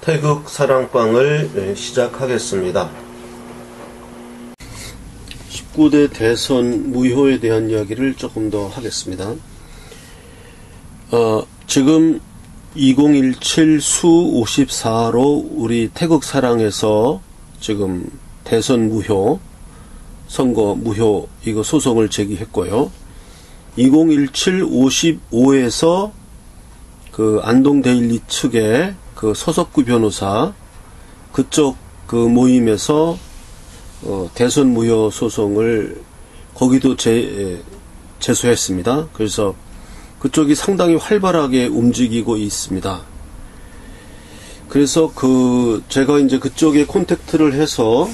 태극 사랑방을 시작하겠습니다. 19대 대선 무효에 대한 이야기를 조금 더 하겠습니다. 지금 2017 수 54로 우리 태극 사랑에서 지금 대선 무효, 선거 무효 이거 소송을 제기했고요. 2017 55에서 그 안동데일리 측의 그 서석구 변호사 그쪽 그 모임에서 대선 무효 소송을 거기도 제소했습니다. 그래서 그쪽이 상당히 활발하게 움직이고 있습니다. 그래서 제가 이제 그쪽에 콘택트를 해서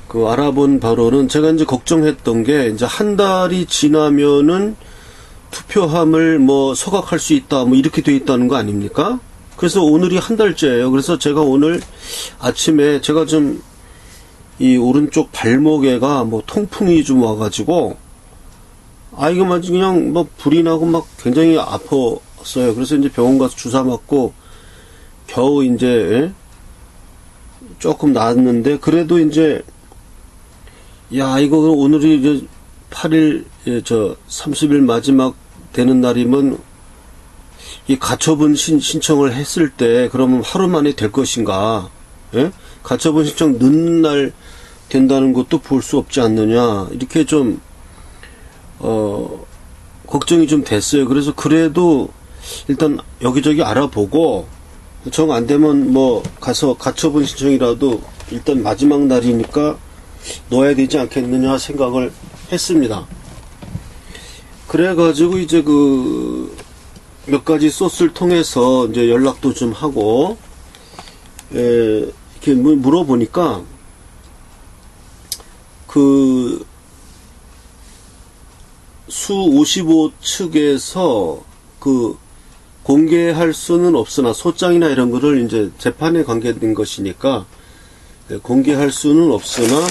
알아본 바로는 제가 이제 걱정했던 게 이제 한 달이 지나면은 투표함을 서각할 수 있다 이렇게 돼 있다는 거 아닙니까? 그래서 오늘이 한 달째예요. 그래서 제가 오늘 아침에 제가 좀 이 오른쪽 발목에가 통풍이 좀 와가지고 이거 마치 그냥 불이 나고 굉장히 아팠어요. 그래서 이제 병원 가서 주사 맞고 겨우 이제 조금 나았는데 그래도 이제 이거 오늘이 이제 8일 30일 마지막 되는 날이면 이 가처분 신청을 했을 때 그러면 하루 만에 될 것인가? 예? 가처분 신청 늦는 날 된다는 것도 볼 수 없지 않느냐? 이렇게 좀 걱정이 좀 됐어요. 그래서 그래도 일단 여기저기 알아보고 정 안 되면 가서 가처분 신청이라도 일단 마지막 날이니까 넣어야 되지 않겠느냐 생각을 했습니다. 그래가지고 이제 몇 가지 소스를 통해서 이제 연락도 좀 하고 이렇게 물어보니까 수 55 측에서 공개할 수는 없으나 소장이나 이런 거를 이제 재판에 관계된 것이니까 공개할 수는 없으나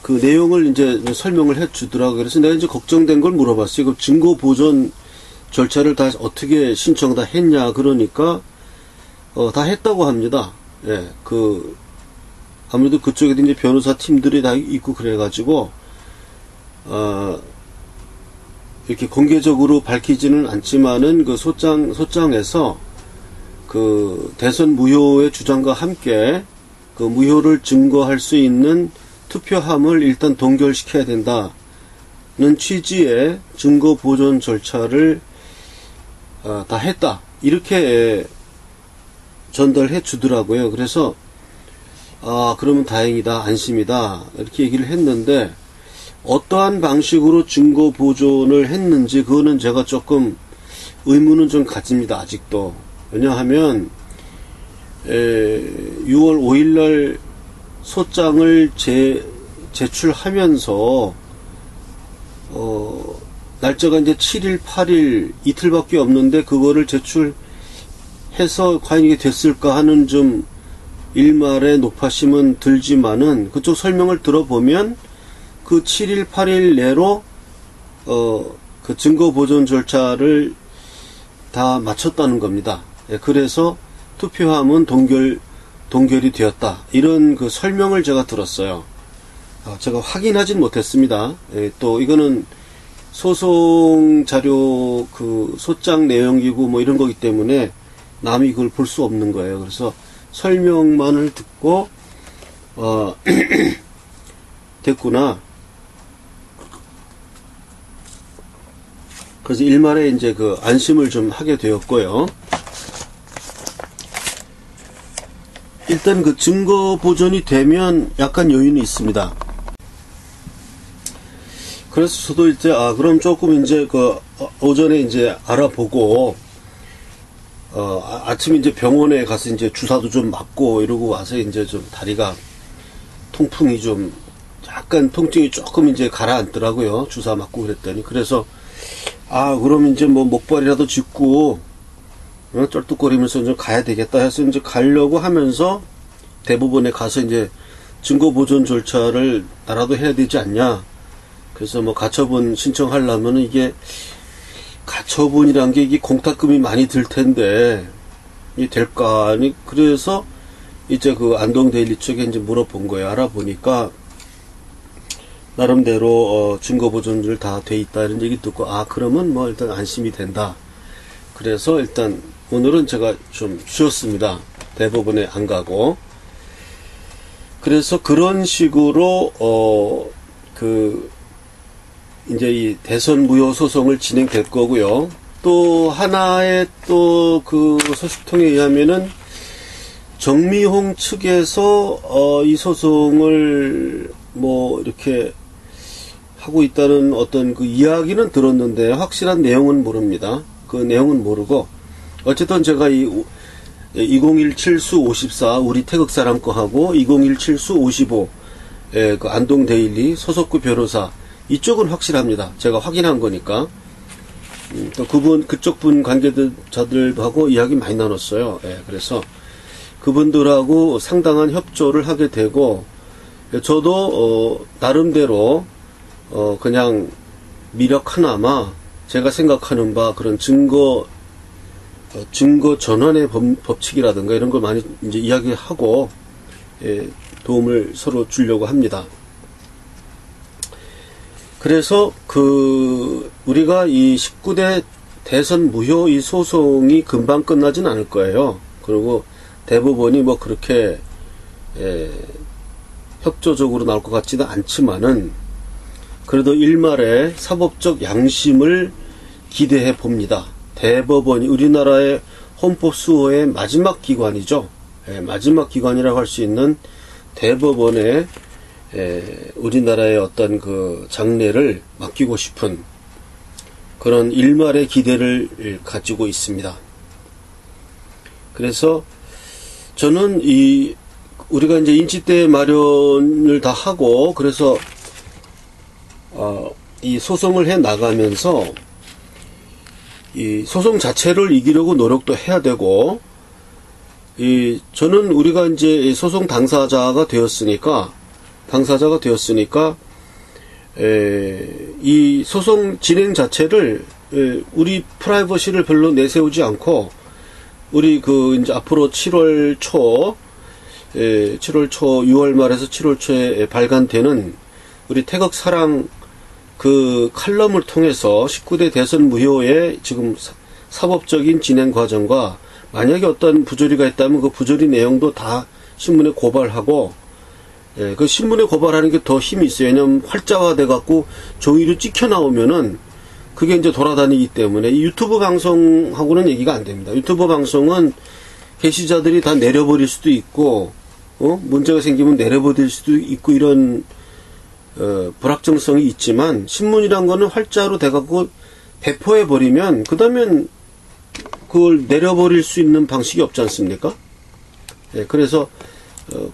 그 내용을 이제 설명을 해 주더라고요. 그래서 내가 이제 걱정된 걸 물어봤어요. 증거 보존 절차를 다 어떻게 신청 다 했냐 그러니까 다 했다고 합니다. 예, 아무래도 그쪽에도 이제 변호사 팀들이 다 있고 그래가지고 이렇게 공개적으로 밝히지는 않지만은 소장에서 대선 무효의 주장과 함께 무효를 증거할 수 있는 투표함을 일단 동결시켜야 된다는 취지의 증거 보존 절차를 다 했다 이렇게 전달해 주더라고요. 그래서 그러면 다행이다, 안심이다 이렇게 얘기를 했는데 어떠한 방식으로 증거 보존을 했는지 그거는 제가 조금 의문은 좀 가집니다. 아직도. 왜냐하면 6월 5일날 소장을 제출하면서 날짜가 이제 7일, 8일 이틀밖에 없는데 그거를 제출해서 과연 이게 됐을까 하는 좀 일말의 높아심은 들지만은 그쪽 설명을 들어보면 7일, 8일 내로 증거 보존 절차를 다 마쳤다는 겁니다. 그래서 투표함은 동결이 되었다. 이런 설명을 제가 들었어요. 제가 확인하진 못했습니다. 또 이거는 소송 자료 소장 내용이고 이런 거기 때문에 남이 이걸 볼 수 없는 거예요. 그래서 설명만을 듣고 됐구나. 그래서 일말에 이제 안심을 좀 하게 되었고요. 일단 증거 보존이 되면 약간 여유는 있습니다. 그래서 저도 이제 그럼 조금 이제 오전에 이제 알아보고 아침에 이제 병원에 가서 이제 주사도 좀 맞고 이러고 와서 이제 좀 다리가 통풍이 좀 약간 통증이 조금 이제 가라앉더라고요. 주사 맞고 그랬더니. 그래서 그럼 이제 목발이라도 짚고 쩔뚝거리면서 좀 가야 되겠다 해서 이제 가려고 하면서 대법원에 가서 이제 증거 보존 절차를 나라도 해야 되지 않냐. 그래서 가처분 신청하려면은 이게 가처분이란 게 이게 공탁금이 많이 들 텐데, 이 될까? 아니, 그래서 이제 그 안동데일리 쪽에 이제 물어본 거예요. 알아보니까, 나름대로, 증거보존을 다 돼 있다. 이런 얘기 듣고, 아, 그러면 뭐 일단 안심이 된다. 그래서 일단 오늘은 제가 좀 쉬었습니다. 대법원에 안 가고. 그래서 그런 식으로, 이제 이 대선 무효 소송을 진행될 거고요. 또 하나의 또 그 소식통에 의하면은 정미홍 측에서 이 소송을 뭐 이렇게 하고 있다는 어떤 그 이야기는 들었는데 확실한 내용은 모릅니다. 그 내용은 모르고 어쨌든 제가 이 2017수 54 우리 태극사람 거하고 2017수 55 그 안동데일리 소속구 변호사 이쪽은 확실합니다. 제가 확인한 거니까. 또 그쪽 분 관계자들하고 이야기 많이 나눴어요. 예, 그래서 그분들하고 상당한 협조를 하게 되고, 저도, 나름대로, 그냥 미력 하나마 제가 생각하는 바 그런 증거 전환의 법칙이라든가 이런 걸 많이 이제 이야기하고, 예, 도움을 서로 주려고 합니다. 그래서 우리가 이 19대 대선 무효 이 소송이 금방 끝나진 않을 거예요. 그리고 대법원이 뭐 그렇게 협조적으로 나올 것 같지도 않지만은 그래도 일말의 사법적 양심을 기대해 봅니다. 대법원이 우리나라의 헌법 수호의 마지막 기관이죠. 마지막 기관이라고 할 수 있는 대법원의 우리나라의 어떤 그 장래를 맡기고 싶은 그런 일말의 기대를 가지고 있습니다. 그래서 저는 우리가 이제 인치대 마련을 다 하고 그래서 이 소송을 해 나가면서 이 소송 자체를 이기려고 노력도 해야 되고 저는 우리가 이제 소송 당사자가 되었으니까 이 소송 진행 자체를 우리 프라이버시를 별로 내세우지 않고 우리 이제 앞으로 7월 초 6월 말에서 7월 초에 발간되는 우리 태극사랑 그 칼럼을 통해서 19대 대선 무효의 지금 사법적인 진행 과정과 만약에 어떤 부조리가 있다면 그 부조리 내용도 다 신문에 고발하고 그 신문에 고발하는 게 더 힘이 있어요. 왜냐면 활자화돼 갖고 종이로 찍혀 나오면은 그게 이제 돌아다니기 때문에 이 유튜브 방송하고는 얘기가 안 됩니다. 유튜브 방송은 게시자들이 다 내려버릴 수도 있고 문제가 생기면 내려버릴 수도 있고 이런 불확정성이 있지만 신문이란 거는 활자로 돼 갖고 배포해 버리면 그다음엔 그걸 내려버릴 수 있는 방식이 없지 않습니까? 그래서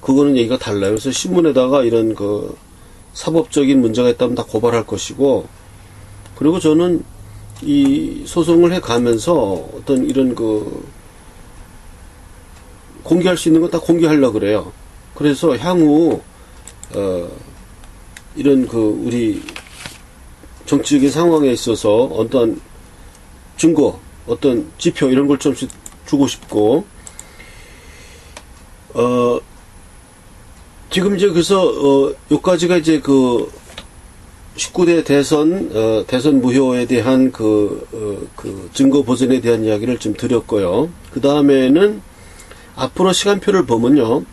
그거는 얘기가 달라요. 그래서 신문에다가 이런 사법적인 문제가 있다면 다 고발할 것이고, 그리고 저는 이 소송을 해 가면서 어떤 이런 공개할 수 있는 거 다 공개하려고 그래요. 그래서 향후, 이런 우리 정치적인 상황에 있어서 어떤 증거, 어떤 지표 이런 걸 좀씩 주고 싶고, 지금 이제 그래서 요까지가 이제 19대 대선 무효에 대한 증거 보존에 대한 이야기를 좀 드렸고요. 그 다음에는 앞으로 시간표를 보면요.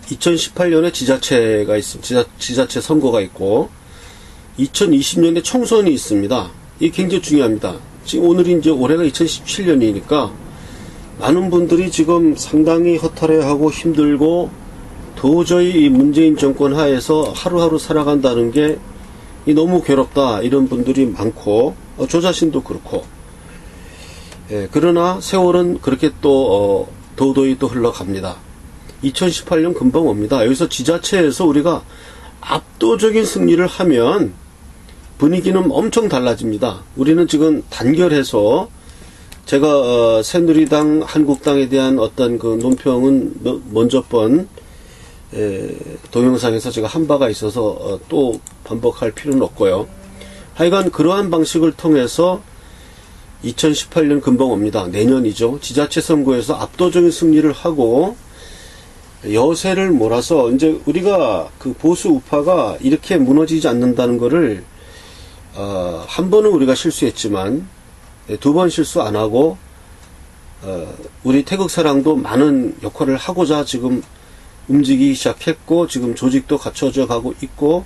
2018년에 지자체가 있습니다. 지자체 선거가 있고 2020년에 총선이 있습니다. 이게 굉장히 중요합니다. 지금 오늘이 이제 올해가 2017년이니까 많은 분들이 지금 상당히 허탈해하고 힘들고 도저히 이 문재인 정권 하에서 하루하루 살아간다는 게 너무 괴롭다 이런 분들이 많고 저 자신도 그렇고 그러나 세월은 그렇게 또 도도히 또 흘러갑니다. 2018년 금방 옵니다. 여기서 지자체에서 우리가 압도적인 승리를 하면 분위기는 엄청 달라집니다. 우리는 지금 단결해서 제가 새누리당, 한국당에 대한 어떤 논평은 먼저 번 동영상에서 제가 한 바가 있어서 또 반복할 필요는 없고요. 하여간 그러한 방식을 통해서 2018년 금방 옵니다. 내년이죠. 지자체 선거에서 압도적인 승리를 하고 여세를 몰아서 이제 우리가 그 보수 우파가 이렇게 무너지지 않는다는 거를 한 번은 우리가 실수했지만 두 번 실수 안 하고 우리 태극사랑도 많은 역할을 하고자 지금 움직이기 시작했고 지금 조직도 갖춰져 가고 있고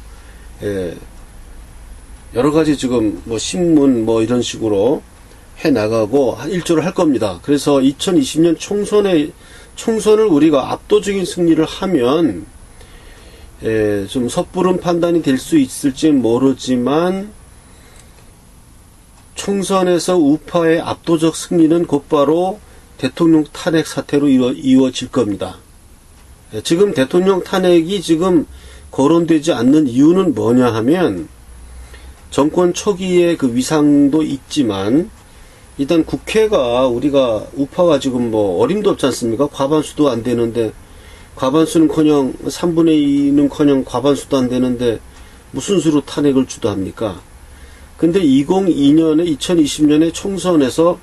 여러 가지 지금 뭐 신문 뭐 이런 식으로 해 나가고 일조를 할 겁니다. 그래서 2020년 총선을 우리가 압도적인 승리를 하면 좀 섣부른 판단이 될 수 있을지 모르지만 총선에서 우파의 압도적 승리는 곧바로 대통령 탄핵 사태로 이루어질 겁니다. 지금 대통령 탄핵이 지금 거론되지 않는 이유는 뭐냐 하면 정권 초기의 그 위상도 있지만 일단 국회가 우리가 우파가 지금 뭐 어림도 없지 않습니까? 과반수도 안 되는데 과반수는커녕 3분의 2는커녕 과반수도 안 되는데 무슨 수로 탄핵을 주도합니까? 근데 2020년에 총선에서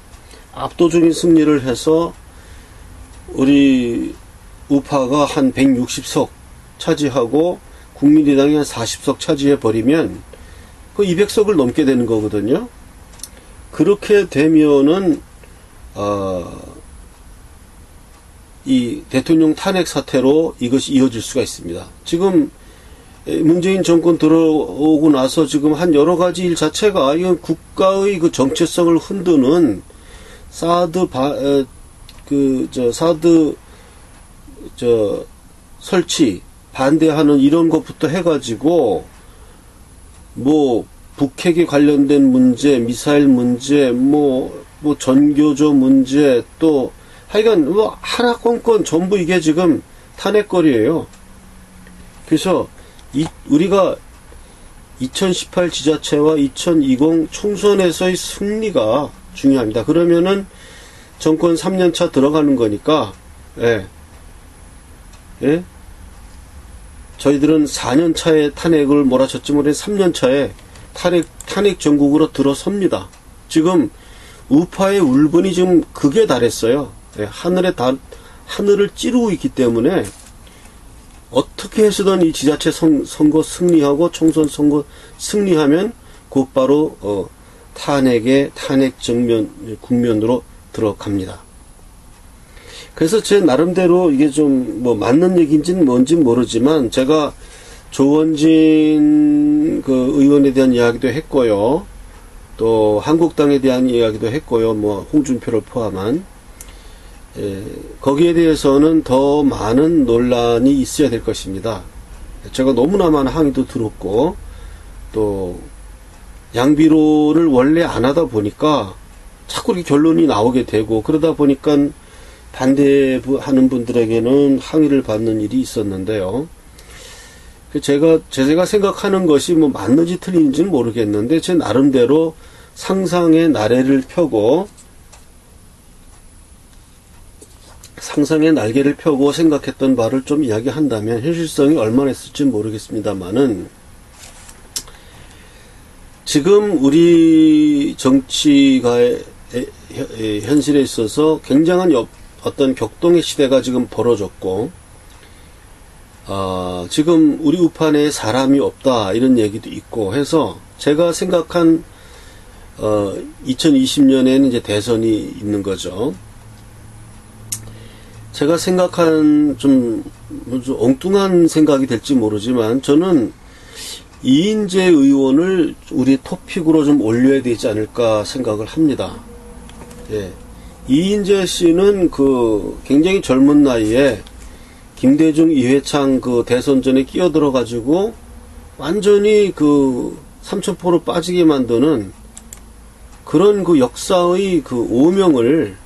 압도적인 승리를 해서 우리 우파가 한 160석 차지하고 국민의당이 한 40석 차지해 버리면 그 200석을 넘게 되는 거거든요. 그렇게 되면은 이 대통령 탄핵 사태로 이것이 이어질 수가 있습니다. 지금 문재인 정권 들어오고 나서 지금 한 여러 가지 일 자체가 이건 국가의 그 정체성을 흔드는 사드 설치 반대하는 이런 것부터 해가지고 뭐 북핵에 관련된 문제, 미사일 문제, 뭐 전교조 문제, 또 하여간 뭐 하나 건건 전부 이게 지금 탄핵거리예요. 그래서 우리가 2018 지자체와 2020 총선에서의 승리가 중요합니다. 그러면은 정권 3년차 들어가는 거니까, 저희들은 4년차에 탄핵을 몰아쳤지만 3년차에 탄핵 전국으로 들어섭니다. 지금 우파의 울분이 지금 극에 달했어요. 하늘을 찌르고 있기 때문에 어떻게 해서든 이 지자체 선거 승리하고 총선 선거 승리하면 곧바로 탄핵 국면으로 들어갑니다. 그래서 제 나름대로 이게 좀 뭐 맞는 얘기인지는 뭔지는 모르지만 제가 조원진 그 의원에 대한 이야기도 했고요. 또 한국당에 대한 이야기도 했고요. 뭐 홍준표를 포함한 거기에 대해서는 더 많은 논란이 있어야 될 것입니다. 제가 너무나 많은 항의도 들었고 또 양비로를 원래 안 하다 보니까 자꾸 이렇게 결론이 나오게 되고 그러다 보니까 반대하는 분들에게는 항의를 받는 일이 있었는데요. 제가 생각하는 것이 뭐 맞는지 틀린지는 모르겠는데 제 나름대로 상상의 나래를 펴고 상상의 날개를 펴고 생각했던 바를 좀 이야기한다면 현실성이 얼마나 있을지 모르겠습니다만은 지금 우리 정치가의 현실에 있어서 굉장한 어떤 격동의 시대가 지금 벌어졌고 지금 우리 우파 내에 사람이 없다 이런 얘기도 있고 해서 제가 생각한 2020년에는 이제 대선이 있는 거죠. 제가 생각한 좀 엉뚱한 생각이 될지 모르지만 저는 이인재 의원을 우리 토픽으로 좀 올려야 되지 않을까 생각을 합니다. 예. 이인재 씨는 굉장히 젊은 나이에 김대중, 이회창 대선전에 끼어들어가지고 완전히 삼천포로 빠지게 만드는 그런 역사의 오명을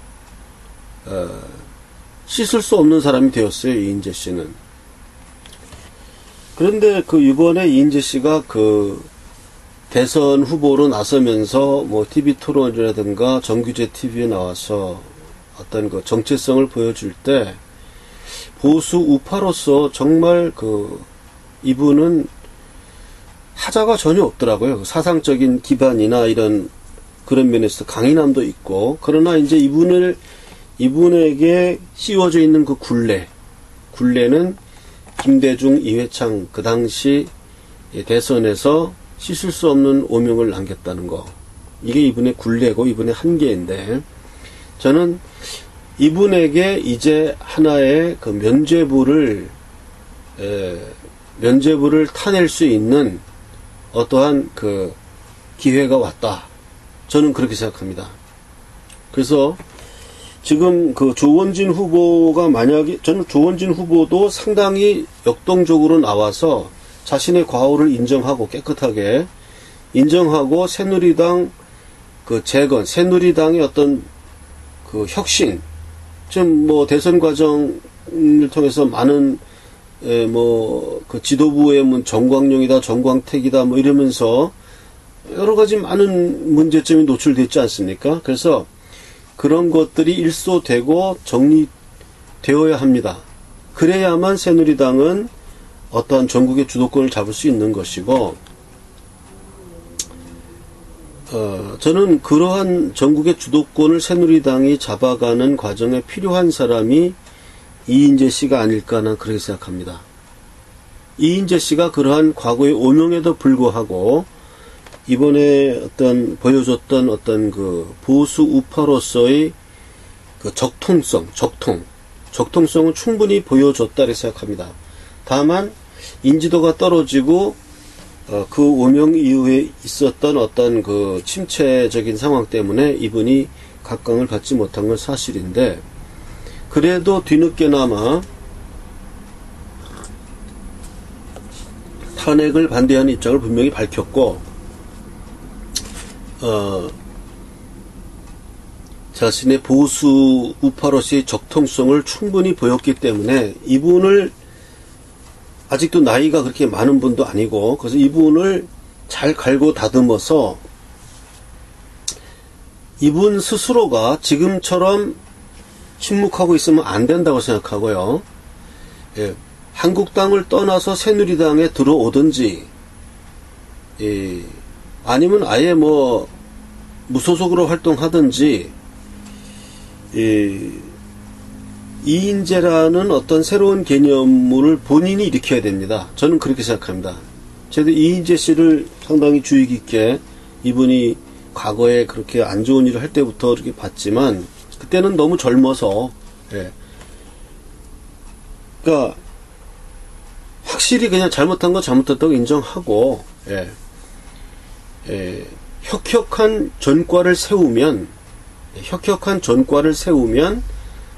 씻을 수 없는 사람이 되었어요, 이인재 씨는. 그런데 이번에 이인재 씨가 대선 후보로 나서면서 TV 토론이라든가 정규제 TV에 나와서 어떤 정체성을 보여줄 때 보수 우파로서 정말 이분은 하자가 전혀 없더라고요. 사상적인 기반이나 이런 그런 면에서 강인함도 있고, 그러나 이제 이분에게 씌워져 있는 그 굴레는 김대중, 이회창 그 당시 대선에서 씻을 수 없는 오명을 남겼다는 거. 이게 이분의 굴레고 이분의 한계인데, 저는 이분에게 이제 하나의 그 면죄부를 타낼 수 있는 어떠한 그 기회가 왔다. 저는 그렇게 생각합니다. 그래서 지금 그 조원진 후보가 만약에, 저는 조원진 후보도 상당히 역동적으로 나와서 자신의 과오를 인정하고 깨끗하게 인정하고 새누리당 그 재건, 새누리당의 어떤 그 혁신, 좀 뭐 대선 과정을 통해서 많은 그 지도부의 뭐 정광용이다, 정광택이다 뭐 이러면서 여러 가지 많은 문제점이 노출됐지 않습니까? 그래서 그런 것들이 일소되고 정리되어야 합니다. 그래야만 새누리당은 어떠한 전국의 주도권을 잡을 수 있는 것이고, 저는 그러한 전국의 주도권을 새누리당이 잡아가는 과정에 필요한 사람이 이인재 씨가 아닐까 난 그렇게 생각합니다. 이인재 씨가 그러한 과거의 오명에도 불구하고 이번에 보여줬던 어떤 그 보수 우파로서의 그 적통성은 충분히 보여줬다고 생각합니다. 다만 인지도가 떨어지고 그 오명 이후에 있었던 어떤 그 침체적인 상황 때문에 이분이 각광을 받지 못한 건 사실인데, 그래도 뒤늦게나마 탄핵을 반대하는 입장을 분명히 밝혔고, 자신의 보수 우파로서의 적통성을 충분히 보였기 때문에 이분을, 아직도 나이가 그렇게 많은 분도 아니고, 그래서 이분을 잘 갈고 다듬어서 이분 스스로가 지금처럼 침묵하고 있으면 안 된다고 생각하고요. 예, 한국당을 떠나서 새누리당에 들어오든지, 아니면 아예 뭐 무소속으로 활동하든지, 이인재라는 어떤 새로운 개념을 본인이 일으켜야 됩니다. 저는 그렇게 생각합니다. 저도 이인재 씨를 상당히 주의 깊게, 이분이 과거에 그렇게 안 좋은 일을 할 때부터 이렇게 봤지만 그때는 너무 젊어서, 그러니까 확실히 그냥 잘못한 거 잘못했다고 인정하고, 혁혁한 전과를 세우면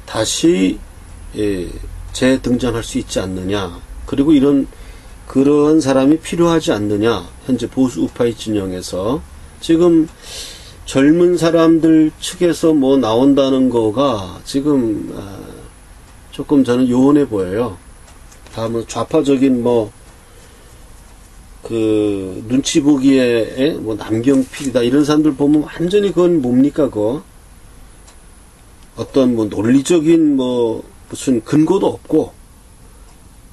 다시 재등장할 수 있지 않느냐. 그리고 그런 사람이 필요하지 않느냐. 현재 보수 우파의 진영에서 지금 젊은 사람들 측에서 뭐 나온다는 거가 지금 조금 저는 요원해 보여요. 다 뭐 좌파적인 눈치 보기에 뭐 남경필이다 이런 사람들 보면 완전히 그건 뭡니까 그거. 어떤 뭐 논리적인 무슨 근거도 없고,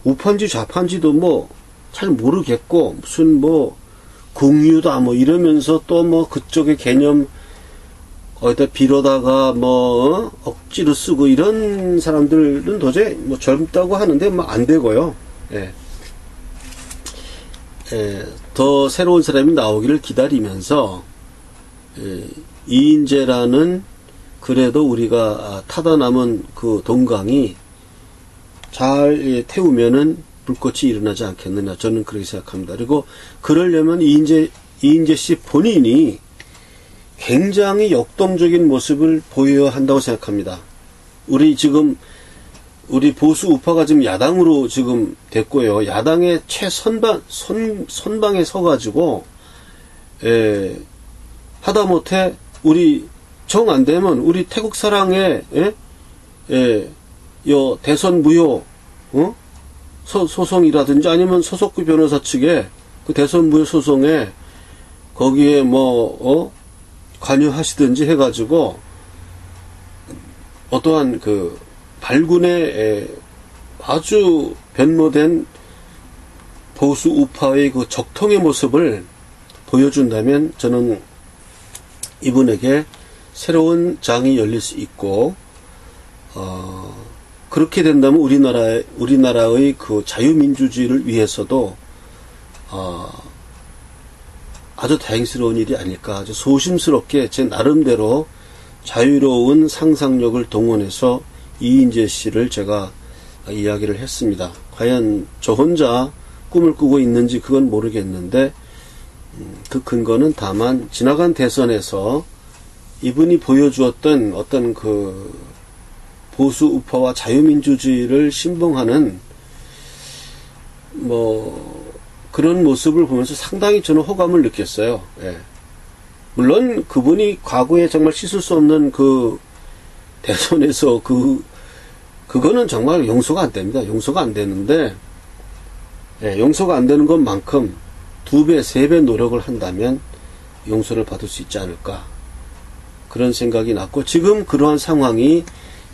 우파인지 좌파인지도 잘 모르겠고, 무슨 공유다 이러면서 또 그쪽의 개념 어디다 빌어다가 억지로 쓰고 이런 사람들은 도저히 젊다고 하는데 안 되고요. 더 새로운 사람이 나오기를 기다리면서, 이인재라는 그래도 우리가 타다 남은 그 동강이 잘 태우면은 불꽃이 일어나지 않겠느냐. 저는 그렇게 생각합니다. 그리고 그러려면 이인재 씨 본인이 굉장히 역동적인 모습을 보여야 한다고 생각합니다. 우리 보수 우파가 지금 야당으로 지금 됐고요. 야당의 선방에 서가지고, 하다못해 우리 정 안 되면 우리 태국 사랑의 대선 무효 소송이라든지 아니면 소속구 변호사 측에 그 대선 무효 소송에 거기에 관여하시든지 해가지고 어떠한 그 발군의 아주 변모된 보수 우파의 그 적통의 모습을 보여준다면 저는 이분에게 새로운 장이 열릴 수 있고, 그렇게 된다면 우리나라의 그 자유민주주의를 위해서도, 아주 다행스러운 일이 아닐까. 아주 소심스럽게 제 나름대로 자유로운 상상력을 동원해서 이인재 씨를 제가 이야기를 했습니다. 과연 저 혼자 꿈을 꾸고 있는지 그건 모르겠는데, 그 근거는 다만 지나간 대선에서 이분이 보여주었던 어떤 그 보수 우파와 자유민주주의를 신봉하는 그런 모습을 보면서 상당히 저는 호감을 느꼈어요. 예. 물론 그분이 과거에 정말 씻을 수 없는 그 대선에서 그거는 정말 용서가 안 됩니다. 용서가 안 되는데, 예, 용서가 안 되는 것만큼 2배, 3배 노력을 한다면 용서를 받을 수 있지 않을까. 그런 생각이 났고, 지금 그러한 상황이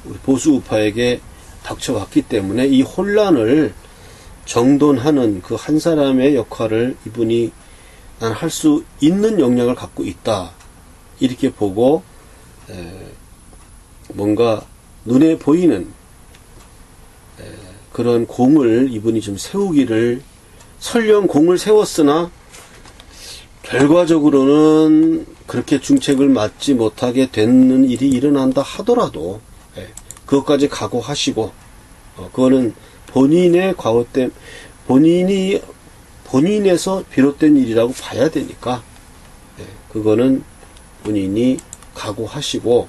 우리 보수 우파에게 닥쳐왔기 때문에 이 혼란을 정돈하는 그 한 사람의 역할을 이분이 난 할 수 있는 역량을 갖고 있다. 이렇게 보고, 뭔가 눈에 보이는 그런 공을 이분이 좀 세우기를, 설령 공을 세웠으나 결과적으로는 그렇게 중책을 맡지 못하게 되는 일이 일어난다 하더라도 그것까지 각오하시고, 그거는 본인의 과거 때 본인에서 비롯된 일이라고 봐야 되니까, 그거는 본인이 각오하시고,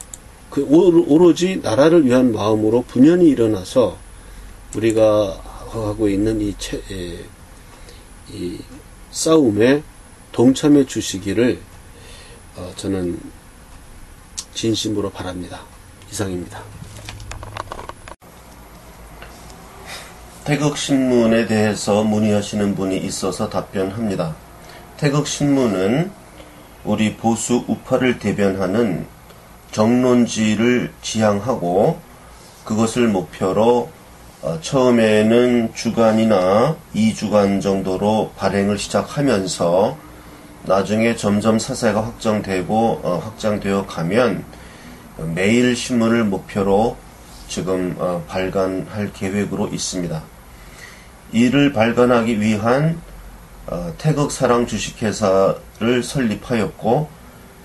오로지 나라를 위한 마음으로 분연히 일어나서 우리가 하고 있는 이 싸움에 동참해 주시기를 저는 진심으로 바랍니다. 이상입니다. 태극신문에 대해서 문의하시는 분이 있어서 답변합니다. 태극신문은 우리 보수 우파를 대변하는 정론지를 지향하고 그것을 목표로 처음에는 주간이나 2주간 정도로 발행을 시작하면서 나중에 점점 사세가 확장되어 가면 매일 신문을 목표로 지금 발간할 계획으로 있습니다. 이를 발간하기 위한 태극사랑 주식회사를 설립하였고,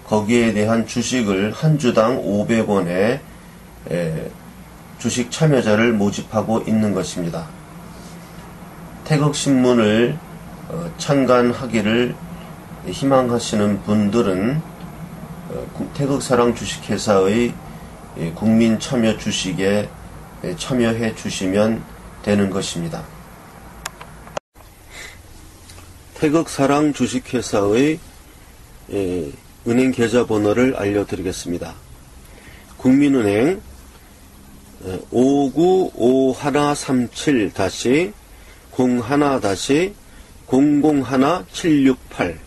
거기에 대한 주식을 한 주당 500원에 주식 참여자를 모집하고 있는 것입니다. 태극신문을 창간하기를 희망하시는 분들은 태극사랑 주식회사의 국민 참여 주식에 참여해 주시면 되는 것입니다. 태극사랑 주식회사의 은행 계좌번호를 알려드리겠습니다. 국민은행 5951-01-001-768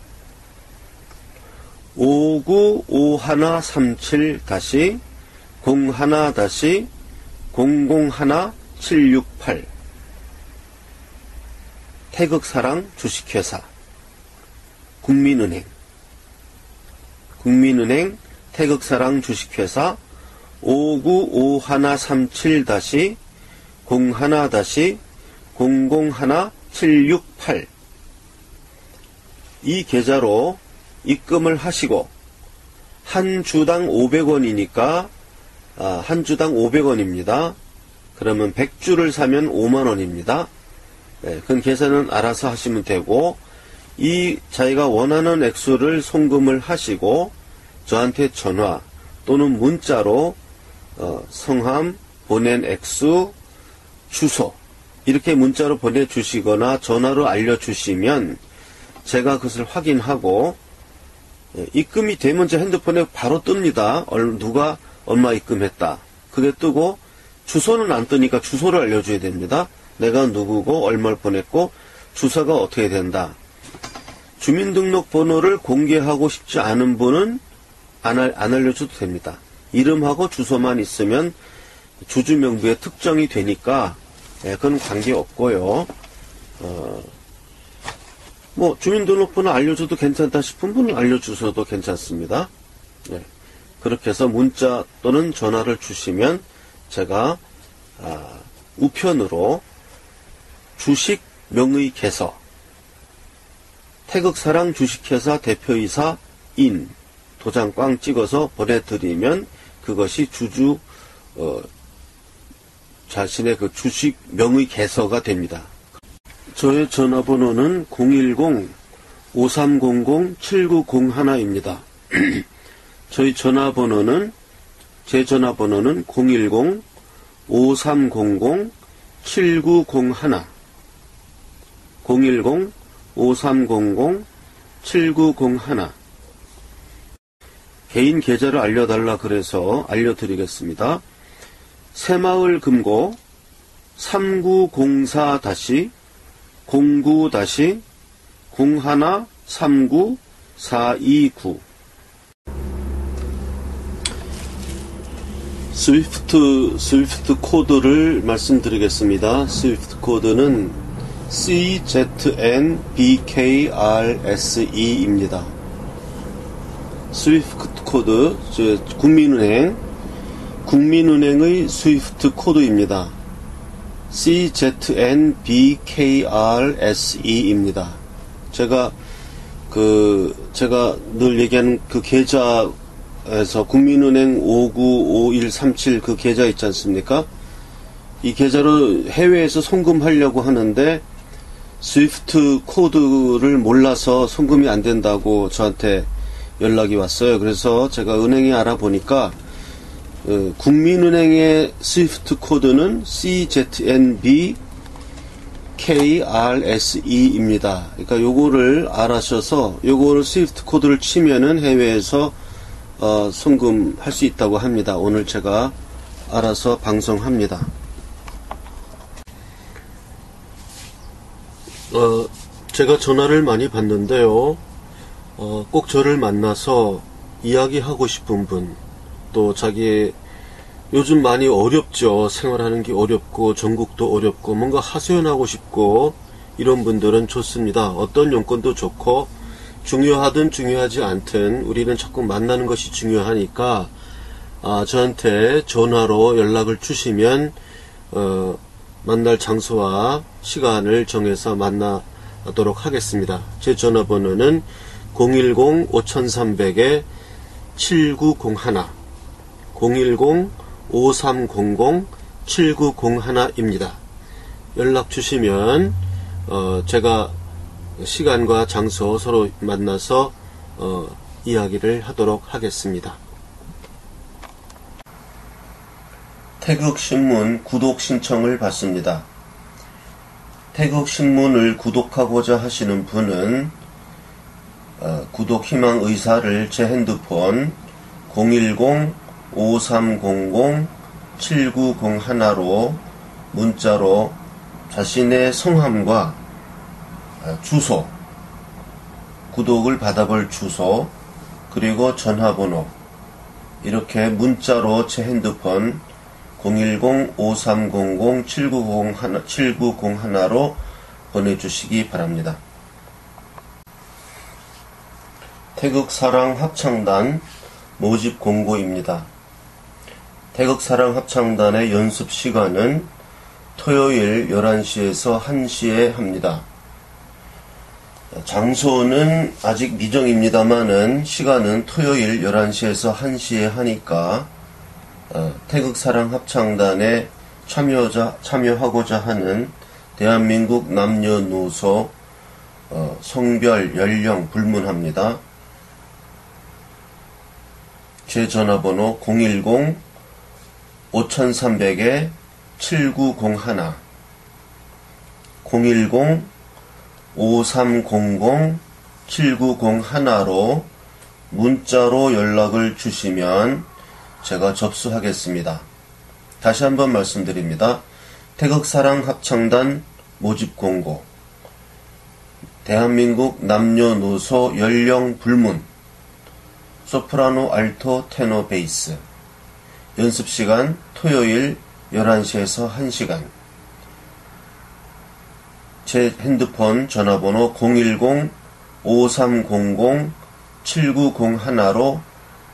5951-01-001-768 태극사랑 주식회사 국민은행 태극사랑 주식회사 5951-01-001-768 이 계좌로 입금을 하시고 한 주당 500원이니까 한 주당 500원입니다. 그러면 100주를 사면 5만원입니다. 그건 계산은 알아서 하시면 되고, 자기가 원하는 액수를 송금을 하시고 저한테 전화 또는 문자로 성함, 보낸 액수, 주소 이렇게 문자로 보내주시거나 전화로 알려주시면 제가 그것을 확인하고 입금이 되면 제 핸드폰에 바로 뜹니다. 누가 얼마 입금했다. 그게 뜨고 주소는 안 뜨니까 주소를 알려줘야 됩니다. 내가 누구고 얼마를 보냈고 주소가 어떻게 된다. 주민등록번호를 공개하고 싶지 않은 분은 안 알려줘도 됩니다. 이름하고 주소만 있으면 주주명부에 특정이 되니까 그건 관계없고요. 주민등록번호 알려줘도 괜찮다 싶은 분은 알려주셔도 괜찮습니다. 네. 그렇게 해서 문자 또는 전화를 주시면 제가 우편으로 주식 명의 개서, 태극사랑 주식회사 대표이사 인 도장 꽝 찍어서 보내드리면 그것이 자신의 그 주식 명의 개서가 됩니다. 저의 전화번호는 010-5300-7901입니다. 제 전화번호는 010-5300-7901 010-5300-7901 개인 계좌를 알려달라 그래서 알려드리겠습니다. 새마을 금고 3904-09-0139-429 스위프트 코드를 말씀드리겠습니다. 스위프트 코드는 CZNBKRSE입니다. 스위프트 코드, 국민은행의 스위프트 코드입니다. CZNBKRSE입니다. 제가 늘 얘기하는 그 계좌에서 국민은행 595137 그 계좌 있지 않습니까? 이 계좌로 해외에서 송금하려고 하는데 스위프트 코드를 몰라서 송금이 안 된다고 저한테 연락이 왔어요. 그래서 제가 은행에 알아보니까 국민은행의 스위프트 코드는 CZNBKRSE입니다. 그러니까 요거를 알아셔서 요거를 스위프트 코드를 치면은 해외에서 송금할 수 있다고 합니다. 오늘 제가 알아서 방송합니다. 제가 전화를 많이 받는데요. 꼭 저를 만나서 이야기하고 싶은 분, 또 자기 요즘 많이 어렵죠. 생활하는 게 어렵고 전국도 어렵고 뭔가 하소연하고 싶고 이런 분들은 좋습니다. 어떤 용건도 좋고 중요하든 중요하지 않든 우리는 자꾸 만나는 것이 중요하니까 저한테 전화로 연락을 주시면 만날 장소와 시간을 정해서 만나도록 하겠습니다. 제 전화번호는 010-5300-7901 010-5300-7901입니다. 연락 주시면 제가 시간과 장소 서로 만나서 이야기를 하도록 하겠습니다. 태극신문 구독 신청을 받습니다. 태극신문을 구독하고자 하시는 분은 구독 희망 의사를 제 핸드폰 010-5300-7901로 문자로 자신의 성함과 주소, 구독을 받아볼 주소, 그리고 전화번호 이렇게 문자로 제 핸드폰 010-5300-7901로 보내주시기 바랍니다. 태극사랑 합창단 모집 공고입니다. 태극사랑 합창단의 연습 시간은 토요일 11시에서 1시에 합니다. 장소는 아직 미정입니다만은 시간은 토요일 11시에서 1시에 하니까 태극사랑 합창단에 참여하고자 하는 대한민국 남녀노소 성별, 연령 불문합니다. 제 전화번호 010-5300-7901 010-5300-7901로 문자로 연락을 주시면 제가 접수하겠습니다. 다시 한번 말씀드립니다. 태극사랑 합창단 모집 공고, 대한민국 남녀노소 연령 불문, 소프라노, 알토, 테너, 베이스, 연습시간 토요일 11시에서 1시간, 제 핸드폰 전화번호 010-5300-7901로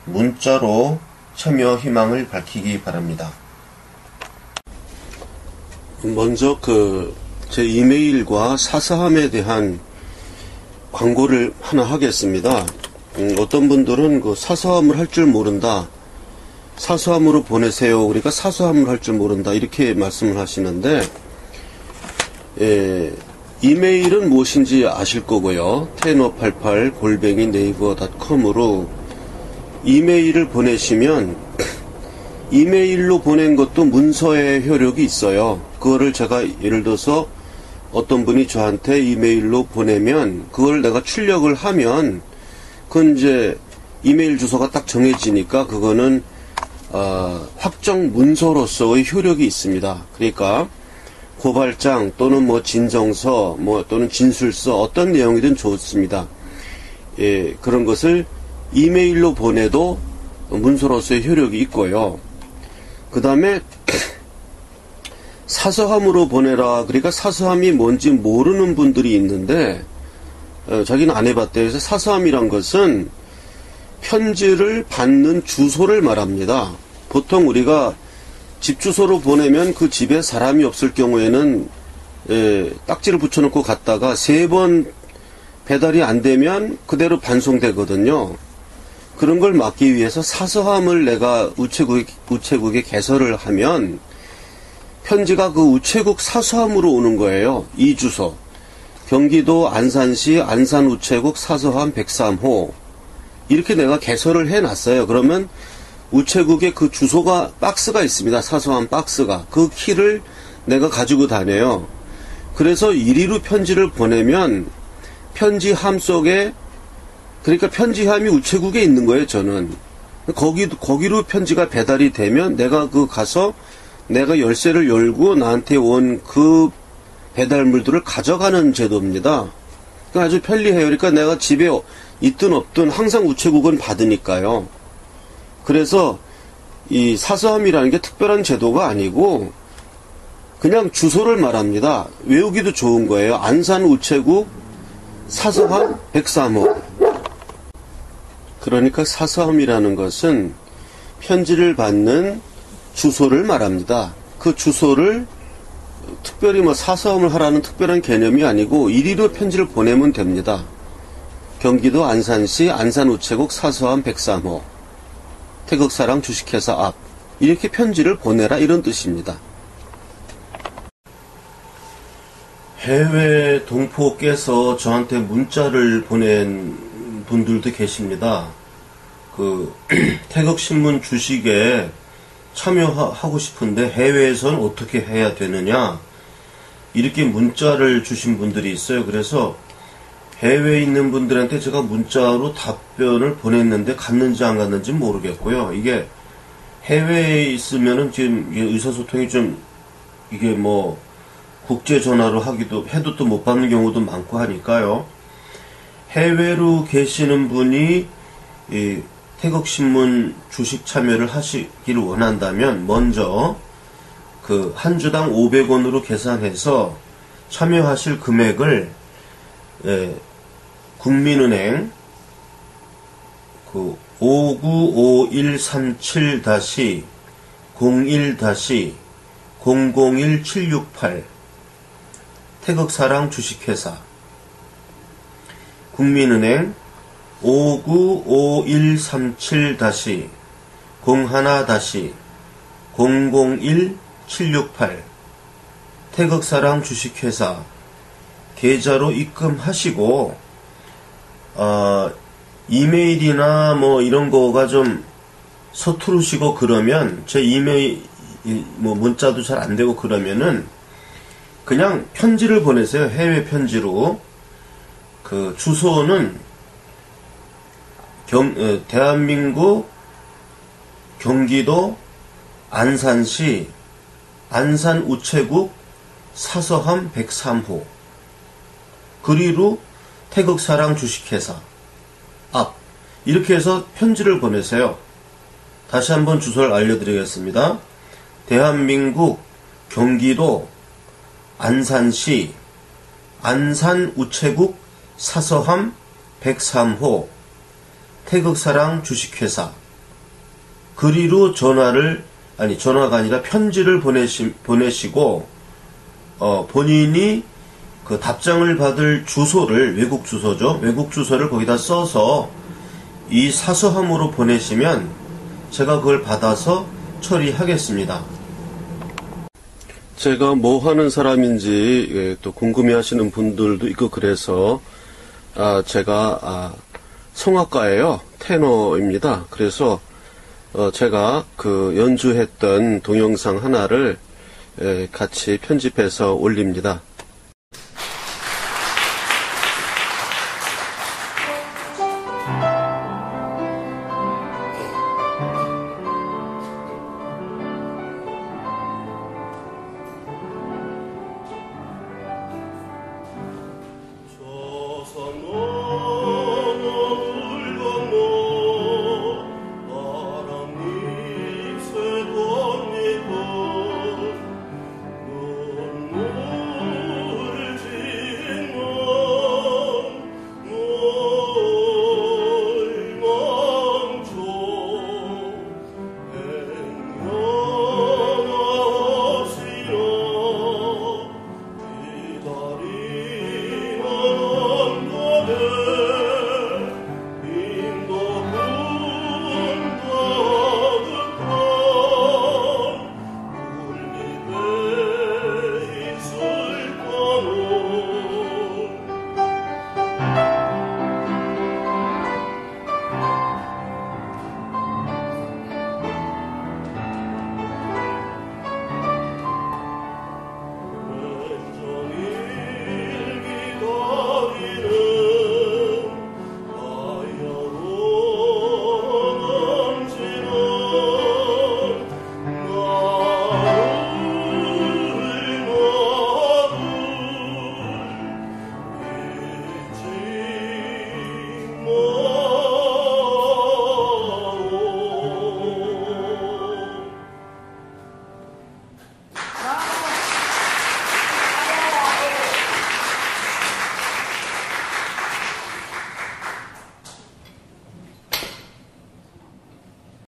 문자로 참여 희망을 밝히기 바랍니다. 먼저 제 이메일과 사서함에 대한 광고를 하나 하겠습니다. 어떤 분들은 사서함을 할 줄 모른다. 사서함으로 보내세요. 그러니까 사서함을 할 줄 모른다. 이렇게 말씀을 하시는데, 이메일은 무엇인지 아실 거고요. tenor88@naver.com으로 이메일을 보내시면 이메일로 보낸 것도 문서의 효력이 있어요. 그거를 제가 예를 들어서 어떤 분이 저한테 이메일로 보내면 그걸 내가 출력을 하면 그건 이제 이메일 주소가 딱 정해지니까 그거는 확정 문서로서의 효력이 있습니다. 그러니까 고발장 또는 진정서 또는 진술서 어떤 내용이든 좋습니다. 예, 그런 것을 이메일로 보내도 문서로서의 효력이 있고요. 그 다음에 사서함으로 보내라. 그러니까 사서함이 뭔지 모르는 분들이 있는데 자기는 안 해봤대요. 그래서 사서함이란 것은 편지를 받는 주소를 말합니다. 보통 우리가 집 주소로 보내면 그 집에 사람이 없을 경우에는 딱지를 붙여놓고 갔다가 3번 배달이 안 되면 그대로 반송되거든요. 그런 걸 막기 위해서 사서함을 내가 우체국에 개설을 하면 편지가 그 우체국 사서함으로 오는 거예요. 이 주소. 경기도 안산시 안산우체국 사서함 103호. 이렇게 내가 개설을 해놨어요. 그러면 우체국에 그 주소가 박스가 있습니다. 사서함 박스가. 그 키를 내가 가지고 다녀요. 그래서 이리로 편지를 보내면 편지함 속에 그러니까 편지함이 우체국에 있는 거예요. 저는 거기로 편지가 배달이 되면 내가 가서 내가 열쇠를 열고 나한테 온 그 배달물들을 가져가는 제도입니다. 그러니까 아주 편리해요. 그러니까 내가 집에 있든 없든 항상 우체국은 받으니까요. 그래서 이 사서함이라는 게 특별한 제도가 아니고 그냥 주소를 말합니다. 외우기도 좋은 거예요. 안산우체국 사서함 103호. 그러니까 사서함이라는 것은 편지를 받는 주소를 말합니다. 그 주소를 특별히 사서함을 하라는 특별한 개념이 아니고 이리로 편지를 보내면 됩니다. 경기도 안산시 안산우체국 사서함 103호 태극사랑 주식회사 앞 이렇게 편지를 보내라 이런 뜻입니다. 해외 동포 깨서 저한테 문자를 보낸 분들도 계십니다. 태극신문 주식에 참여하고 싶은데 해외에선 어떻게 해야 되느냐 이렇게 문자를 주신 분들이 있어요. 그래서 해외에 있는 분들한테 제가 문자로 답변을 보냈는데 갔는지 안 갔는지 모르겠고요. 이게 해외에 있으면은 지금 의사소통이 좀 이게 국제 전화로 해도 또 못 받는 경우도 많고 하니까요. 해외로 계시는 분이 이 태극신문 주식 참여를 하시기를 원한다면 먼저 한 주당 500원으로 계산해서 참여하실 금액을 국민은행 595137-01-001768 태극사랑 주식회사 국민은행 595137-01-001768 태극사랑 주식회사 계좌로 입금하시고 이메일이나 이런 거가 좀 서투르시고 그러면 제 이메일 문자도 잘 안 되고 그러면은 그냥 편지를 보내세요. 해외 편지로. 주소는 대한민국 경기도 안산시 안산우체국 사서함 103호 그리로 태극사랑 주식회사 앞 이렇게 해서 편지를 보내세요. 다시 한번 주소를 알려드리겠습니다. 대한민국 경기도 안산시 안산우체국 사서함 103호 태극사랑 주식회사 그리로 전화가 아니라 편지를 보내시고, 본인이 그 답장을 받을 주소를, 외국 주소죠. 외국 주소를 거기다 써서 이 사서함으로 보내시면 제가 그걸 받아서 처리하겠습니다. 제가 뭐 하는 사람인지 또 궁금해 하시는 분들도 있고 그래서 제가 성악가예요. 테너입니다. 그래서 제가 그 연주했던 동영상 하나를 같이 편집해서 올립니다.